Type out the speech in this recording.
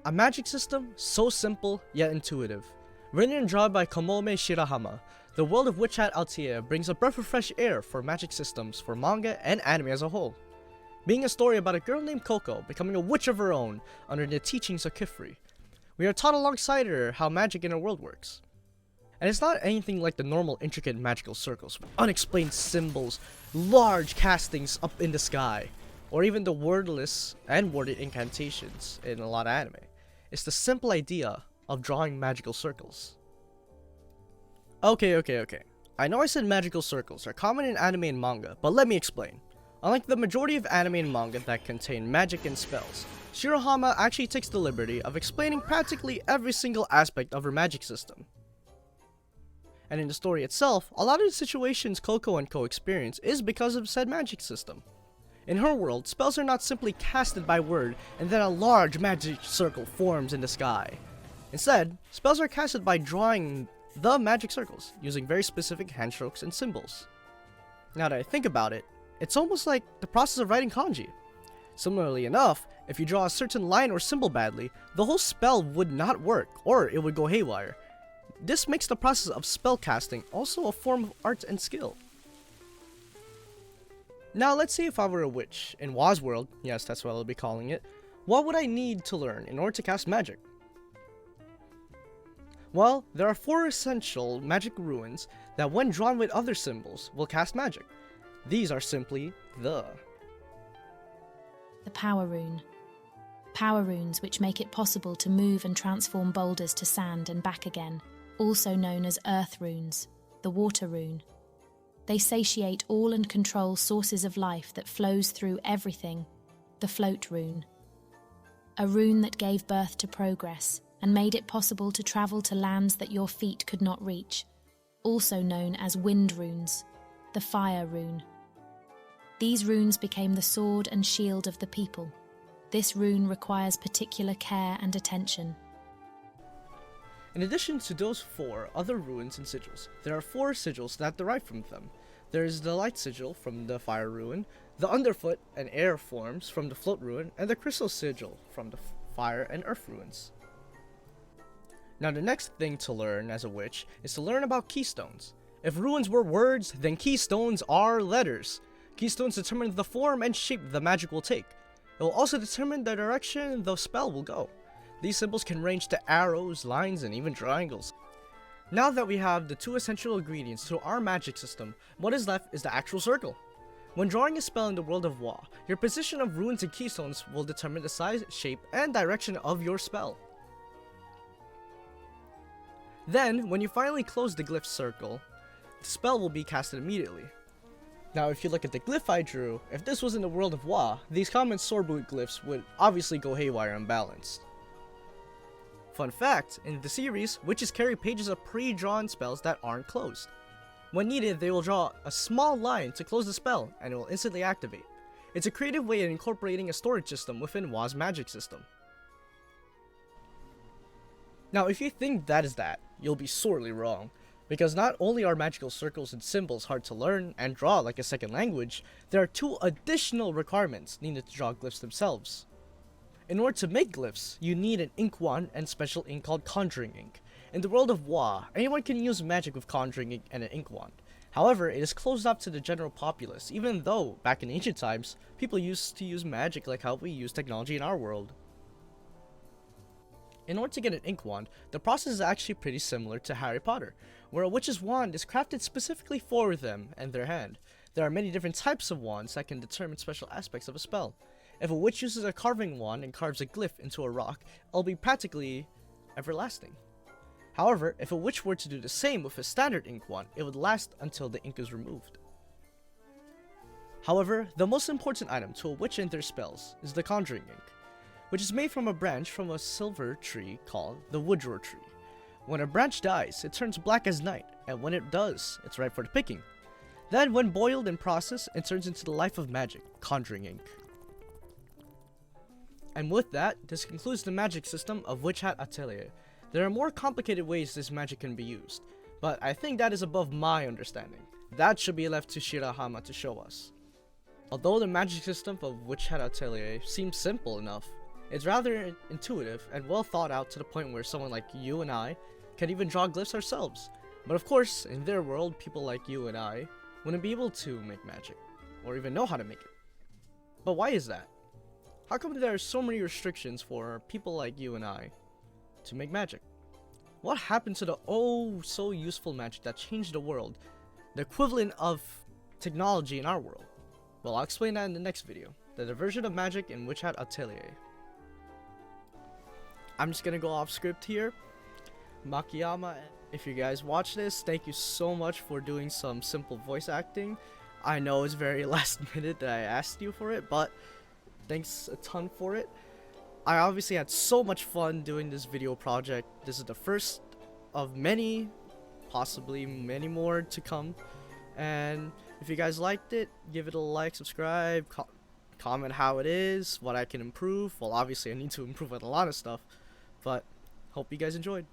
A magic system so simple yet intuitive. Written and drawn by Kamome Shirahama, the world of Witch Hat Atelier brings a breath of fresh air for magic systems for manga and anime as a whole. Being a story about a girl named Coco becoming a witch of her own under the teachings of Kifri, we are taught alongside her how magic in her world works. And it's not anything like the normal intricate magical circles with unexplained symbols, large castings up in the sky, or even the wordless and worded incantations in a lot of anime. It's the simple idea of drawing magical circles. Okay. I know I said magical circles are common in anime and manga, but let me explain. Unlike the majority of anime and manga that contain magic and spells, Shirahama actually takes the liberty of explaining practically every single aspect of her magic system. And in the story itself, a lot of the situations Coco and Co experience is because of said magic system. In her world, spells are not simply casted by word and then a large magic circle forms in the sky. Instead, spells are casted by drawing the magic circles, using very specific hand strokes and symbols. Now that I think about it, it's almost like the process of writing kanji. Similarly enough, if you draw a certain line or symbol badly, the whole spell would not work, or it would go haywire. This makes the process of spell casting also a form of art and skill. Now let's say if I were a witch in Wa's world, yes that's what I'll be calling it, what would I need to learn in order to cast magic? Well, there are 4 essential magic runes that when drawn with other symbols will cast magic. These are simply the power rune. Power runes which make it possible to move and transform boulders to sand and back again, also known as earth runes, the water rune. They satiate all and control sources of life that flows through everything, the float rune. A rune that gave birth to progress and made it possible to travel to lands that your feet could not reach, also known as wind runes, the fire rune. These runes became the sword and shield of the people. This rune requires particular care and attention. In addition to those 4 other runes and sigils, there are 4 sigils that derive from them. There is the light sigil from the fire rune, the underfoot and air forms from the float rune, and the crystal sigil from the fire and earth runes. Now the next thing to learn as a witch is to learn about keystones. If runes were words, then keystones are letters. Keystones determine the form and shape the magic will take. It will also determine the direction the spell will go. These symbols can range to arrows, lines, and even triangles. Now that we have the 2 essential ingredients to our magic system, what is left is the actual circle. When drawing a spell in the world of Wa, your position of runes and keystones will determine the size, shape, and direction of your spell. Then, when you finally close the glyph circle, the spell will be casted immediately. Now if you look at the glyph I drew, if this was in the world of Wa, these common sword boot glyphs would obviously go haywire and unbalanced. Fun fact, in the series, witches carry pages of pre-drawn spells that aren't closed. When needed, they will draw a small line to close the spell, and it will instantly activate. It's a creative way of incorporating a storage system within Wa's magic system. Now if you think that is that, you'll be sorely wrong. Because not only are magical circles and symbols hard to learn and draw like a second language, there are 2 additional requirements needed to draw glyphs themselves. In order to make glyphs, you need an ink wand and special ink called conjuring ink. In the world of Wa, anyone can use magic with conjuring ink and an ink wand. However, it is closed up to the general populace, even though, back in ancient times, people used to use magic like how we use technology in our world. In order to get an ink wand, the process is actually pretty similar to Harry Potter, where a witch's wand is crafted specifically for them and their hand. There are many different types of wands that can determine special aspects of a spell. If a witch uses a carving wand and carves a glyph into a rock, it'll be practically everlasting. However, if a witch were to do the same with a standard ink wand, it would last until the ink is removed. However, the most important item to a witch and their spells is the conjuring ink, which is made from a branch from a silver tree called the woodrow tree. When a branch dies, it turns black as night, and when it does, it's ripe for the picking. Then, when boiled and processed, it turns into the life of magic, conjuring ink. And with that, this concludes the magic system of Witch Hat Atelier. There are more complicated ways this magic can be used, but I think that is above my understanding. That should be left to Shirahama to show us. Although the magic system of Witch Hat Atelier seems simple enough, It's rather intuitive and well thought out to the point where someone like you and I can even draw glyphs ourselves. But of course, in their world, people like you and I wouldn't be able to make magic, or even know how to make it. But why is that? How come there are so many restrictions for people like you and I to make magic? What happened to the oh so useful magic that changed the world, the equivalent of technology in our world? Well, I'll explain that in the next video, the diversion of magic in Witch Hat Atelier. I'm just gonna go off script here. Makiawas, if you guys watch this, thank you so much for doing some simple voice acting. I know it's very last minute that I asked you for it, but thanks a ton for it. I obviously had so much fun doing this video project. This is the first of many, possibly many more to come. And if you guys liked it, give it a like, subscribe, comment how it is, what I can improve. Well, obviously I need to improve on a lot of stuff, but hope you guys enjoyed.